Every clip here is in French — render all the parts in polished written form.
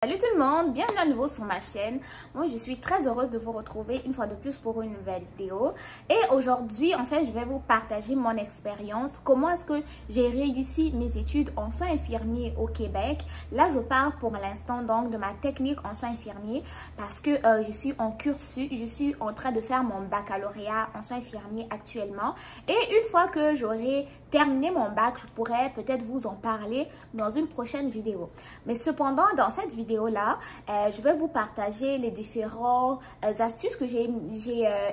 Salut tout le monde, bienvenue à nouveau sur ma chaîne. Moi je suis très heureuse de vous retrouver une fois de plus pour une nouvelle vidéo. Et aujourd'hui en fait je vais vous partager mon expérience. Comment est-ce que j'ai réussi mes études en soins infirmiers au Québec. Là je parle pour l'instant donc de ma technique en soins infirmiers parce que je suis en cursus, je suis en train de faire mon baccalauréat en soins infirmiers actuellement. Et une fois que j'aurai terminé mon bac, je pourrais peut-être vous en parler dans une prochaine vidéo. Mais cependant dans cette vidéo là, je vais vous partager les différentes astuces que j'ai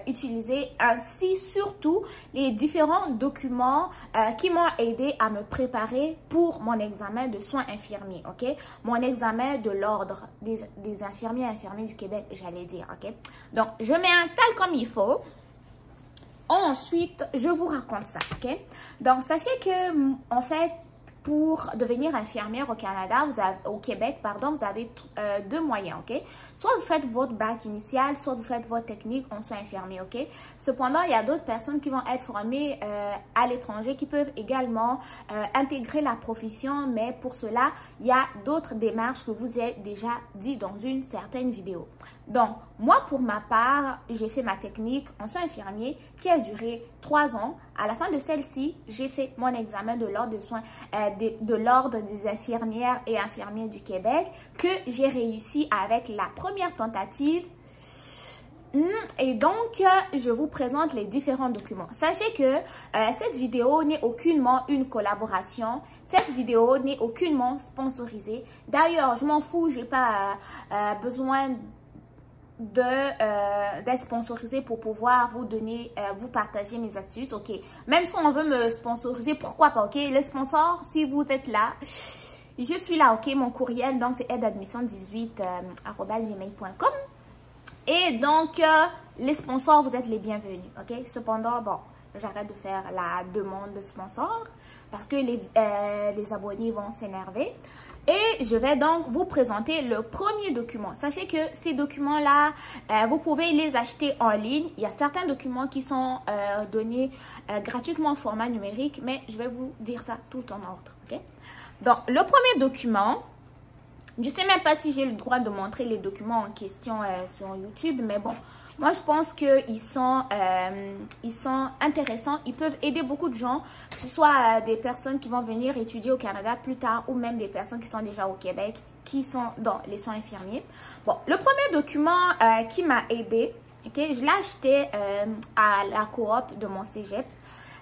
utilisées, ainsi surtout les différents documents qui m'ont aidé à me préparer pour mon examen de soins infirmiers, ok? Mon examen de l'ordre des infirmiers et infirmiers du Québec, j'allais dire, ok? Donc, je m'installe comme il faut. Ensuite, je vous raconte ça, ok? Donc, sachez que, en fait, pour devenir infirmière au Canada, au Québec, pardon, vous avez deux moyens, ok? Soit vous faites votre bac initial, soit vous faites votre technique en soins infirmiers, ok? Cependant, il y a d'autres personnes qui vont être formées à l'étranger qui peuvent également intégrer la profession, mais pour cela, il y a d'autres démarches que vous ai déjà dit dans une certaine vidéo. Donc, moi, pour ma part, j'ai fait ma technique en soins infirmiers qui a duré 3 ans. À la fin de celle-ci, j'ai fait mon examen de l'ordre des soins, de l'ordre des infirmières et infirmiers du Québec que j'ai réussi avec la première tentative. Et donc, je vous présente les différents documents. Sachez que cette vidéo n'est aucunement une collaboration. Cette vidéo n'est aucunement sponsorisée. D'ailleurs, je m'en fous, je n'ai pas besoin d'être sponsorisé pour pouvoir vous donner, vous partager mes astuces, ok? Même si on veut me sponsoriser, pourquoi pas, ok? Les sponsors, si vous êtes là, je suis là, ok? Mon courriel, donc c'est aideadmission18@gmail.com. Et donc, les sponsors, vous êtes les bienvenus, ok? Cependant, bon, j'arrête de faire la demande de sponsor parce que les abonnés vont s'énerver. Et je vais donc vous présenter le premier document. Sachez que ces documents-là, vous pouvez les acheter en ligne. Il y a certains documents qui sont donnés gratuitement en format numérique, mais je vais vous dire ça tout en ordre, ok? Donc, le premier document, je ne sais même pas si j'ai le droit de montrer les documents en question sur YouTube, mais bon, moi je pense qu'ils sont intéressants. Ils peuvent aider beaucoup de gens, que ce soit des personnes qui vont venir étudier au Canada plus tard ou même des personnes qui sont déjà au Québec, qui sont dans les soins infirmiers. Bon, le premier document qui m'a aidé, okay, je l'ai acheté à la coop de mon cégep.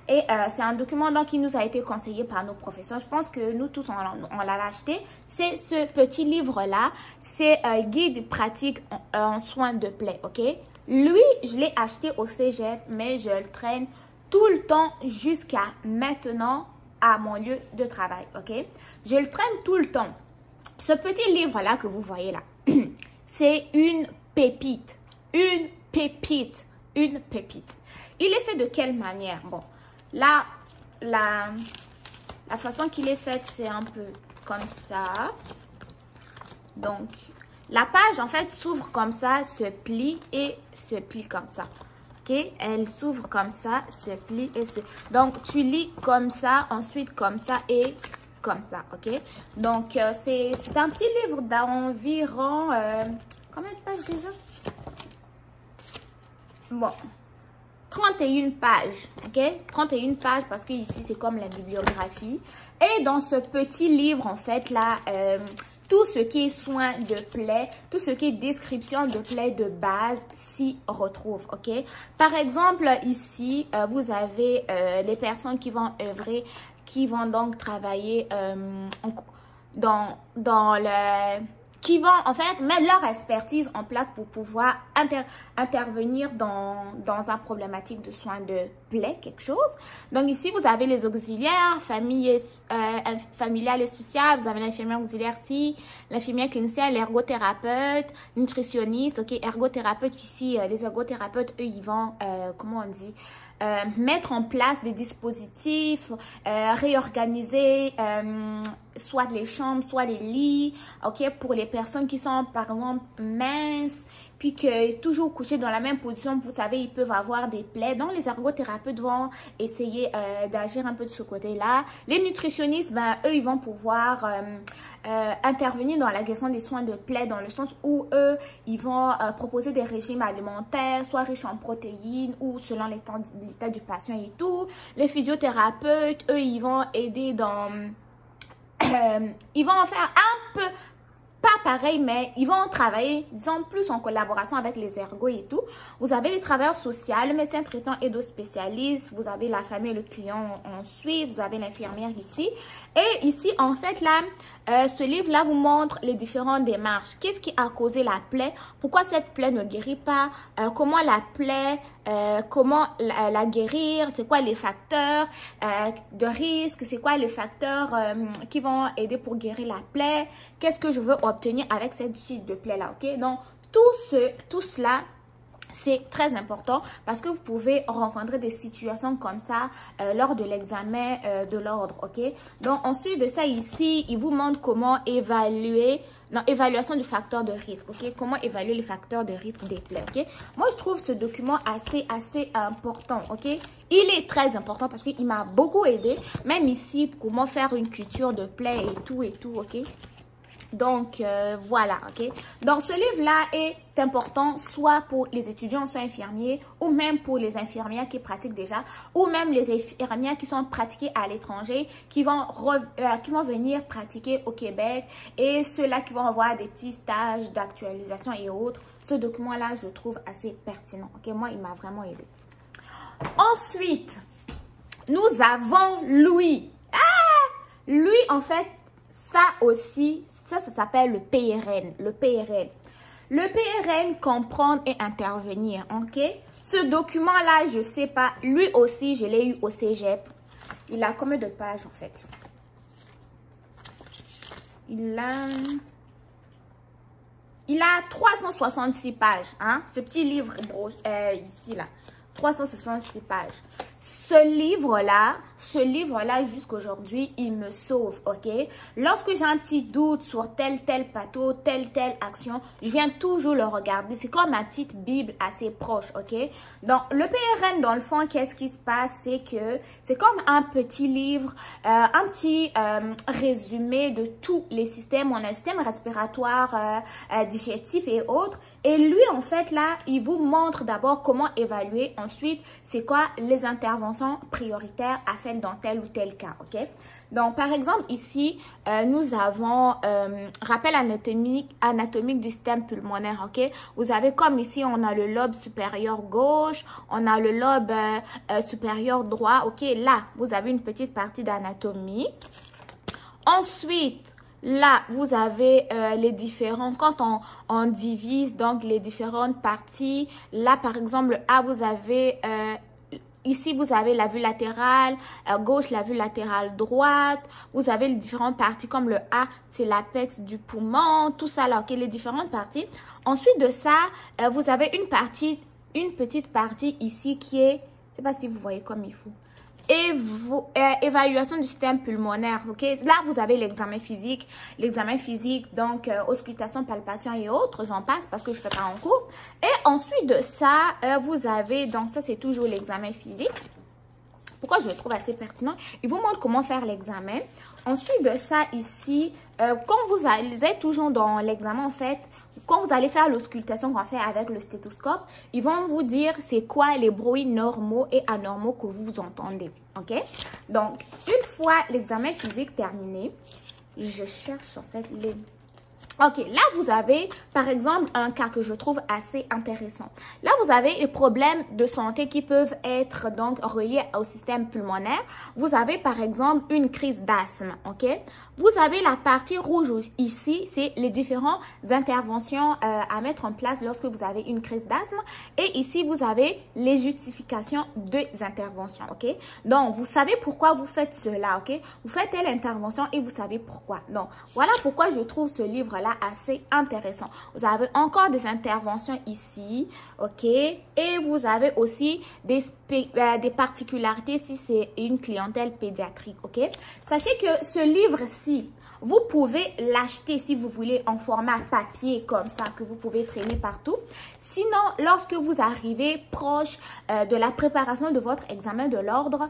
Et c'est un document donc, qui nous a été conseillé par nos professeurs. Je pense que nous tous, on l'avait acheté. C'est ce petit livre-là. C'est guide pratique en soins de plaie, ok? Lui, je l'ai acheté au cégep, mais je le traîne tout le temps jusqu'à maintenant à mon lieu de travail, ok? Je le traîne tout le temps. Ce petit livre-là que vous voyez là, c'est une pépite. Une pépite. Une pépite. Il est fait de quelle manière? Bon. Là, la façon qu'il est faite, c'est un peu comme ça. Donc, la page, en fait, s'ouvre comme ça, se plie et se plie comme ça. Ok? Elle s'ouvre comme ça, se plie et se... Donc, tu lis comme ça, ensuite comme ça et comme ça. Ok? Donc, c'est un petit livre d'environ... combien de pages déjà? Bon... 31 pages, ok? 31 pages parce que ici, c'est comme la bibliographie. Et dans ce petit livre, en fait, là, tout ce qui est soins de plaie, tout ce qui est description de plaie de base s'y retrouve, ok? Par exemple, ici, vous avez les personnes qui vont œuvrer, qui vont donc travailler dans le... qui vont en fait mettre leur expertise en place pour pouvoir intervenir dans un problématique de soins de plaie, quelque chose. Donc ici, vous avez les auxiliaires, familiales et sociales, vous avez l'infirmière auxiliaire ici, l'infirmière clinicienne, l'ergothérapeute, nutritionniste, ok, ergothérapeute ici, les ergothérapeutes, eux, ils vont, comment on dit, mettre en place des dispositifs, réorganiser, soit les chambres, soit les lits, ok, pour les personnes qui sont par exemple minces, puis que toujours couchées dans la même position, vous savez, ils peuvent avoir des plaies. Donc, les ergothérapeutes vont essayer d'agir un peu de ce côté-là. Les nutritionnistes, ben, eux, ils vont pouvoir intervenir dans la question des soins de plaies, dans le sens où eux, ils vont proposer des régimes alimentaires, soit riches en protéines ou selon l'état du patient et tout. Les physiothérapeutes, eux, ils vont aider dans... ils vont en faire un peu... pas pareil, mais ils vont travailler, disons, plus en collaboration avec les ergots et tout. Vous avez les travailleurs sociaux, le médecin traitant et d'autres spécialistes. Vous avez la famille et le client ensuite. Vous avez l'infirmière ici. Et ici, en fait, là, ce livre-là vous montre les différentes démarches. Qu'est-ce qui a causé la plaie? Pourquoi cette plaie ne guérit pas? Comment la plaie, comment la guérir? C'est quoi les facteurs de risque? C'est quoi les facteurs qui vont aider pour guérir la plaie? Qu'est-ce que je veux obtenir avec cette suite de plaie-là? Ok, donc tout cela, c'est très important parce que vous pouvez rencontrer des situations comme ça lors de l'examen de l'ordre, ok? Donc, ensuite de ça, ici, il vous montre comment évaluer, non, évaluation du facteur de risque, ok? Comment évaluer les facteurs de risque des plaies, ok? Moi, je trouve ce document assez important, ok? Il est très important parce qu'il m'a beaucoup aidé, même ici, comment faire une culture de plaies et tout, ok? Donc, voilà, ok? Donc, ce livre-là est important soit pour les étudiants, soit infirmiers, ou même pour les infirmières qui pratiquent déjà, ou même les infirmières qui sont pratiquées à l'étranger, qui vont venir pratiquer au Québec, et ceux-là qui vont avoir des petits stages d'actualisation et autres. Ce document-là, je trouve assez pertinent, ok? Moi, il m'a vraiment aidé. Ensuite, nous avons Louis. Lui, en fait, ça aussi, ça s'appelle le PRN. Le PRN. Le PRN, comprendre et intervenir, ok? Ce document-là, je sais pas. Lui aussi, je l'ai eu au cégep. Il a combien de pages, en fait? Il a 366 pages, hein? Ce petit livre, ici, là. 366 pages. Ce livre-là, jusqu'aujourd'hui, il me sauve, ok? Lorsque j'ai un petit doute sur tel plateau, telle action, je viens toujours le regarder. C'est comme ma petite Bible assez proche, ok? Donc, le PRN, dans le fond, qu'est-ce qui se passe? C'est que c'est comme un petit livre, un petit résumé de tous les systèmes. On a le système respiratoire, digestif et autres. Et lui, en fait, là, il vous montre d'abord comment évaluer. Ensuite, c'est quoi les interventions prioritaires à faire dans tel ou tel cas, ok? Donc, par exemple, ici, nous avons rappel anatomique du système pulmonaire, ok? Vous avez comme ici, on a le lobe supérieur gauche, on a le lobe supérieur droit, ok? Là, vous avez une petite partie d'anatomie. Ensuite, là, vous avez les différents, quand on divise donc les différentes parties, là par exemple, le A, vous avez, ici vous avez la vue latérale, gauche la vue latérale droite, vous avez les différentes parties comme le A, c'est l'apex du poumon, tout ça là, ok, les différentes parties. Ensuite de ça, vous avez une petite partie ici qui est, je ne sais pas si vous voyez comme il faut. Évaluation du système pulmonaire, ok? Là, vous avez l'examen physique, donc auscultation, palpation et autres, j'en passe parce que je fais pas en cours. Et ensuite de ça, vous avez, donc ça c'est toujours l'examen physique. Pourquoi je le trouve assez pertinent? Il vous montre comment faire l'examen. Ensuite de ça, ici, quand vous allez toujours dans l'examen, en fait, quand vous allez faire l'auscultation qu'on fait avec le stéthoscope, ils vont vous dire c'est quoi les bruits normaux et anormaux que vous entendez. Ok? Donc, une fois l'examen physique terminé, je cherche en fait les... Ok, là vous avez par exemple un cas que je trouve assez intéressant. Là vous avez les problèmes de santé qui peuvent être donc reliés au système pulmonaire. Vous avez par exemple une crise d'asthme, ok? Vous avez la partie rouge ici, c'est les différentes interventions à mettre en place lorsque vous avez une crise d'asthme. Et ici, vous avez les justifications des interventions, ok? Donc, vous savez pourquoi vous faites cela, ok? Vous faites telle intervention et vous savez pourquoi. Donc, voilà pourquoi je trouve ce livre-là assez intéressant. Vous avez encore des interventions ici, ok? Et vous avez aussi des particularités si c'est une clientèle pédiatrique, ok? Sachez que ce livre-ci, Vous pouvez l'acheter si vous voulez en format papier comme ça, que vous pouvez traîner partout. Sinon, lorsque vous arrivez proche de la préparation de votre examen de l'ordre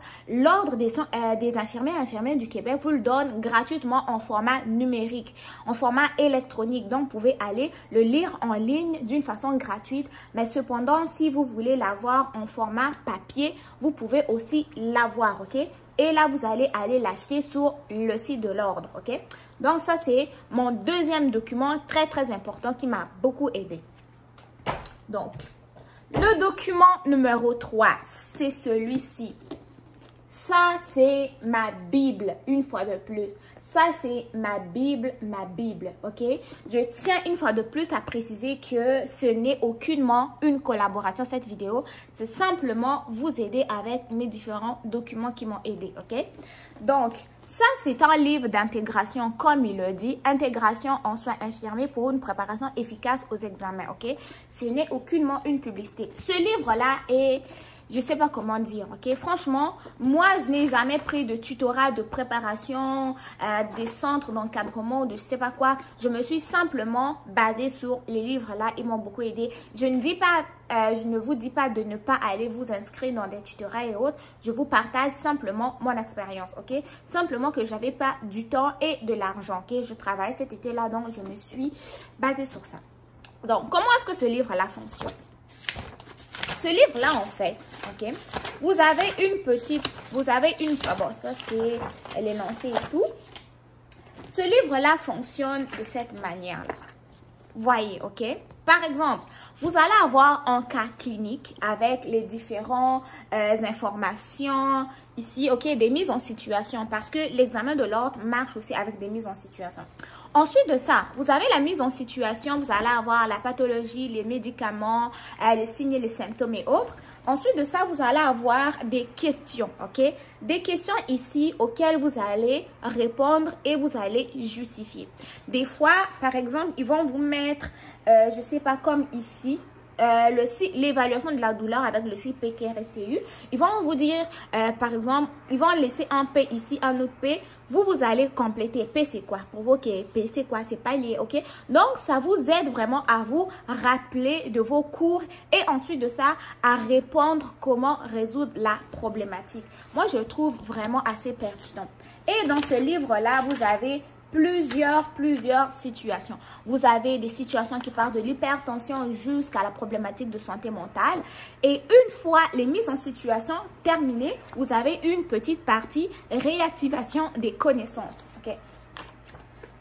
des infirmiers et infirmières du Québec vous le donne gratuitement en format numérique, en format électronique. Donc, vous pouvez aller le lire en ligne d'une façon gratuite. Mais cependant, si vous voulez l'avoir en format papier, vous pouvez aussi l'avoir, ok? Et là, vous allez aller l'acheter sur le site de l'ordre, ok? Donc, ça, c'est mon deuxième document très, très important qui m'a beaucoup aidé. Donc, le document numéro 3, c'est celui-ci. Ça, c'est ma Bible, une fois de plus. Ça, c'est ma Bible, ok? Je tiens une fois de plus à préciser que ce n'est aucunement une collaboration, cette vidéo. C'est simplement vous aider avec mes différents documents qui m'ont aidé, ok? Donc, ça, c'est un livre d'intégration, comme il le dit, intégration en soins infirmiers pour une préparation efficace aux examens, ok? Ce n'est aucunement une publicité. Ce livre-là est... Je sais pas comment dire, ok? Franchement, moi, je n'ai jamais pris de tutorat de préparation, des centres d'encadrement, de je sais pas quoi. Je me suis simplement basée sur les livres-là. Ils m'ont beaucoup aidé. Je ne vous dis pas de ne pas aller vous inscrire dans des tutorats et autres. Je vous partage simplement mon expérience, ok? Simplement que j'avais pas du temps et de l'argent, ok? Je travaille cet été-là, donc je me suis basée sur ça. Donc, comment est-ce que ce livre-là fonctionne? Ce livre-là, en fait, ok, vous avez une, bon, ça c'est l'énoncé et tout. Ce livre-là fonctionne de cette manière-là. Voyez, ok? Par exemple, vous allez avoir un cas clinique avec les différentes informations ici, ok, des mises en situation parce que l'examen de l'ordre marche aussi avec des mises en situation. Ensuite de ça, vous avez la mise en situation, vous allez avoir la pathologie, les médicaments, les signes et les symptômes et autres. Ensuite de ça, vous allez avoir des questions, ok? Des questions ici auxquelles vous allez répondre et vous allez justifier. Des fois, par exemple, ils vont vous mettre, je sais pas, comme ici, l'évaluation de la douleur avec le site PKRSTU. Ils vont vous dire, par exemple, ils vont laisser un P ici, un autre P. Vous allez compléter. P, c'est quoi? Provoquer. P, c'est quoi? C'est pas lié, ok? Donc, ça vous aide vraiment à vous rappeler de vos cours et ensuite de ça, à répondre comment résoudre la problématique. Moi, je trouve vraiment assez pertinent. Et dans ce livre-là, vous avez plusieurs situations. Vous avez des situations qui partent de l'hypertension jusqu'à la problématique de santé mentale. Et une fois les mises en situation terminées, vous avez une petite partie réactivation des connaissances. Okay?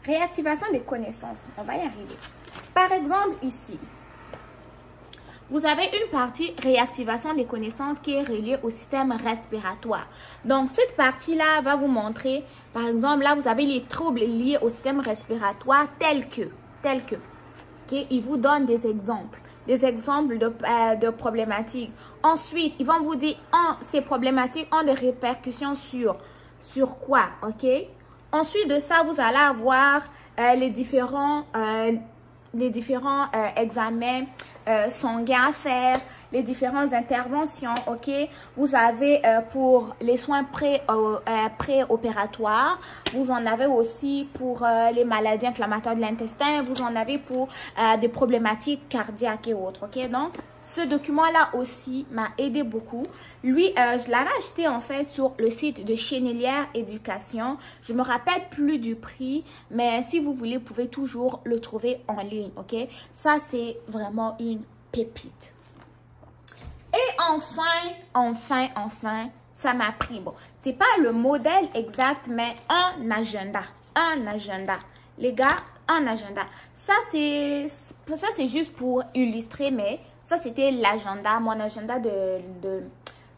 Réactivation des connaissances. On va y arriver. Par exemple, ici, vous avez une partie réactivation des connaissances qui est reliée au système respiratoire. Donc, cette partie-là va vous montrer, par exemple, là, vous avez les troubles liés au système respiratoire tels que. Okay? Ils vous donnent des exemples de problématiques. Ensuite, ils vont vous dire, ces problématiques ont des répercussions sur quoi, ok? Ensuite de ça, vous allez avoir les différents examens sanguins à faire, les différentes interventions, ok? Vous avez pour les soins préopératoires, vous en avez aussi pour les maladies inflammatoires de l'intestin, vous en avez pour des problématiques cardiaques et autres, ok? Donc, ce document-là aussi m'a aidé beaucoup. Lui, je l'avais acheté en fait sur le site de Chenelière Éducation. Je me rappelle plus du prix, mais si vous voulez, vous pouvez toujours le trouver en ligne, ok? Ça, c'est vraiment une pépite. Et enfin, ça m'a pris, bon, c'est pas le modèle exact, mais un agenda. Les gars, un agenda. Ça, c'est juste pour illustrer, mais ça, c'était l'agenda, mon agenda de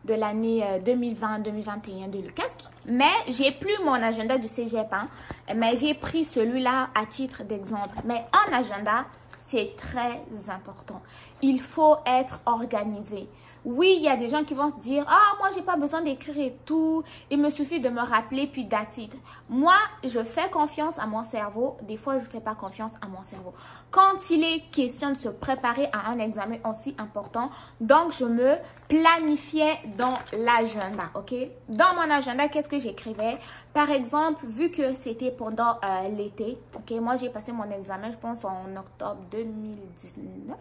l'année 2020-2021 de l'UQAC. Mais j'ai plus mon agenda du cégep, hein, mais j'ai pris celui-là à titre d'exemple. Mais un agenda, c'est très important. Il faut être organisé. Oui, il y a des gens qui vont se dire « Ah, moi, j'ai pas besoin d'écrire et tout. Il me suffit de me rappeler, puis that's it. » Moi, je fais confiance à mon cerveau. Des fois, je ne fais pas confiance à mon cerveau. Quand il est question de se préparer à un examen aussi important, donc je me planifiais dans l'agenda, ok? Dans mon agenda, qu'est-ce que j'écrivais? par exemple, vu que c'était pendant l'été, ok, moi j'ai passé mon examen, je pense en octobre 2019.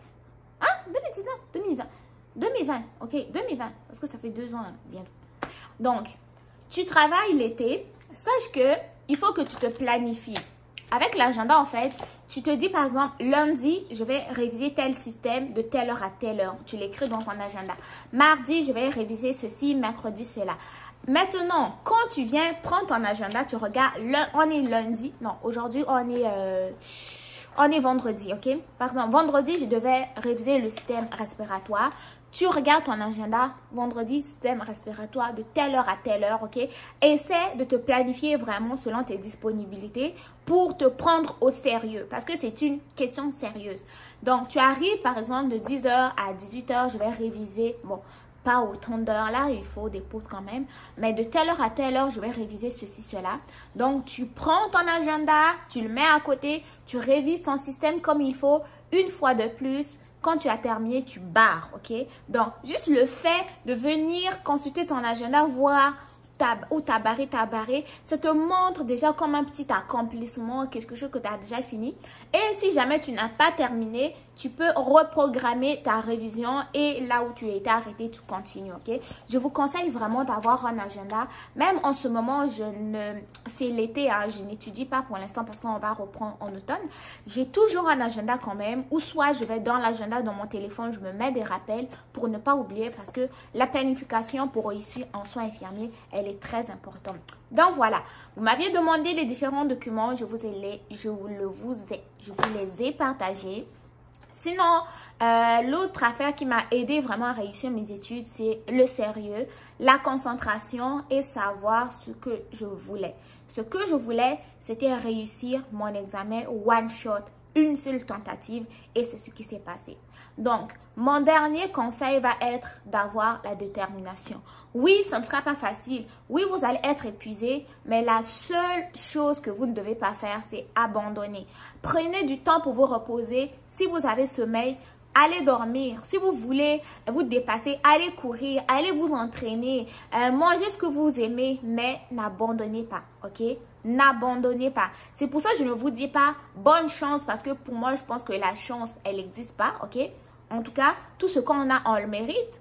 Hein? 2019? 2020. 2020, ok, 2020, parce que ça fait 2 ans hein, bientôt. Donc, tu travailles l'été, sache que il faut que tu te planifies. Avec l'agenda, en fait, tu te dis par exemple, lundi, je vais réviser tel système de telle heure à telle heure. Tu l'écris dans ton agenda. Mardi, je vais réviser ceci, mercredi, cela. Maintenant, quand tu viens prendre ton agenda, tu regardes, on est lundi, non, aujourd'hui, on est vendredi, ok? Par exemple, vendredi, je devais réviser le système respiratoire. Tu regardes ton agenda, vendredi, système respiratoire de telle heure à telle heure, ok? Essaie de te planifier vraiment selon tes disponibilités pour te prendre au sérieux parce que c'est une question sérieuse. Donc, tu arrives par exemple de 10h à 18h, je vais réviser, bon, pas autant d'heures là, il faut des pauses quand même, mais de telle heure à telle heure, je vais réviser ceci, cela. Donc, tu prends ton agenda, tu le mets à côté, tu révises ton système comme il faut, une fois de plus. Quand tu as terminé, tu barres, ok? Donc, juste le fait de venir consulter ton agenda, voir où t'as barré, ça te montre déjà comme un petit accomplissement, quelque chose que tu as déjà fini. Et si jamais tu n'as pas terminé, tu peux reprogrammer ta révision et là où tu étais arrêté, tu continues, ok? Je vous conseille vraiment d'avoir un agenda. Même en ce moment, c'est l'été, hein, je n'étudie pas pour l'instant parce qu'on va reprendre en automne. J'ai toujours un agenda quand même, ou soit je vais dans l'agenda, dans mon téléphone, je me mets des rappels pour ne pas oublier parce que la planification pour réussir en soins infirmiers, elle est très importante. Donc voilà, vous m'aviez demandé les différents documents, je vous les ai partagés. Sinon, l'autre affaire qui m'a aidé vraiment à réussir mes études, c'est le sérieux, la concentration et savoir ce que je voulais. Ce que je voulais, c'était réussir mon examen one shot, une seule tentative et c'est ce qui s'est passé. Donc, mon dernier conseil va être d'avoir la détermination. Oui, ça ne sera pas facile. Oui, vous allez être épuisé, mais la seule chose que vous ne devez pas faire, c'est abandonner. Prenez du temps pour vous reposer. Si vous avez sommeil, allez dormir. Si vous voulez vous dépasser, allez courir, allez vous entraîner, mangez ce que vous aimez, mais n'abandonnez pas, ok? N'abandonnez pas. C'est pour ça que je ne vous dis pas bonne chance parce que pour moi, je pense que la chance, elle n'existe pas, ok? En tout cas, tout ce qu'on a, on le mérite.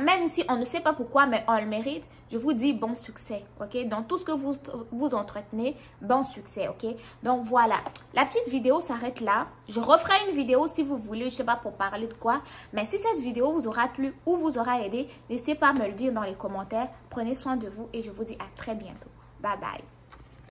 Même si on ne sait pas pourquoi, mais on le mérite, je vous dis bon succès, ok? Dans tout ce que vous entretenez, bon succès, ok? Donc voilà, la petite vidéo s'arrête là. Je referai une vidéo si vous voulez, je ne sais pas pour parler de quoi. Mais si cette vidéo vous aura plu ou vous aura aidé, n'hésitez pas à me le dire dans les commentaires. Prenez soin de vous et je vous dis à très bientôt. Bye bye.